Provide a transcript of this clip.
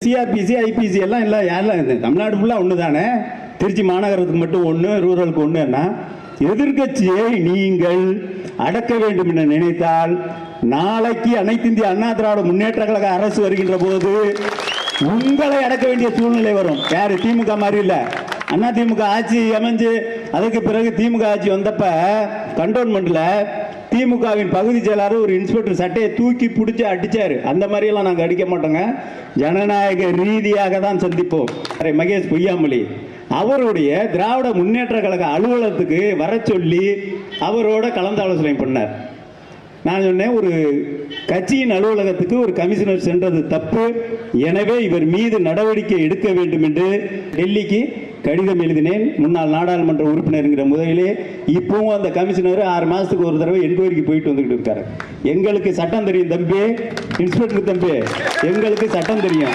CrPC IBC எல்லாம் இல்லை, யாரெல்லாம் தமிழ்நாடு ஃபுல்லாக ஒன்று தானே. திருச்சி மாநகரத்துக்கு மட்டும் ஒன்று, ரூரலுக்கு ஒன்றுன்னா எதிர்கட்சியை நீங்கள் அடக்க வேண்டும் என நினைத்தால் நாளைக்கு அனைத்து இந்திய அண்ணா திராவிட முன்னேற்ற கழக அரசு வருகின்ற போது உங்களை அடக்க வேண்டிய சூழ்நிலை வரும். யாரு? திமுக மாதிரி இல்லை. அண்ணா திமுக ஆட்சி அமைஞ்சு அதுக்கு பிறகு திமுக ஆட்சி வந்தப்ப கண்டோன்மெண்ட்ல திமுகவின் பகுதி செயலாளர் ஒரு இன்ஸ்பெக்டர் சட்டையை தூக்கி பிடிச்சி அடிச்சாரு. அந்த மாதிரியெல்லாம் நாங்கள் அடிக்க மாட்டோங்க. ஜனநாயக ரீதியாக தான் சந்திப்போம். மகேஷ் பொய்யாமொழி அவருடைய திராவிட முன்னேற்ற கழக அலுவலகத்துக்கு வர சொல்லி அவரோட கலந்தாலோசனை பண்ணார். நான் சொன்னேன், ஒரு கட்சியின் அலுவலகத்துக்கு ஒரு கமிஷனர் சென்றது தப்பு, எனவே இவர் மீது நடவடிக்கை எடுக்க வேண்டும் என்று டெல்லிக்கு கடிதம் எழுதினேன். முன்னாள் நாடாளுமன்ற உறுப்பினருங்கிற முறையிலே இப்பவும் அந்த கமிஷனர் 6 மாதத்துக்கு ஒரு தடவை என்கொயரிக்கு போயிட்டு வந்துகிட்டு இருக்காரு. எங்களுக்கு சட்டம் தெரியும் தம்பி, இன்ஸ்பெக்டர் தம்பி, எங்களுக்கு சட்டம் தெரியும்.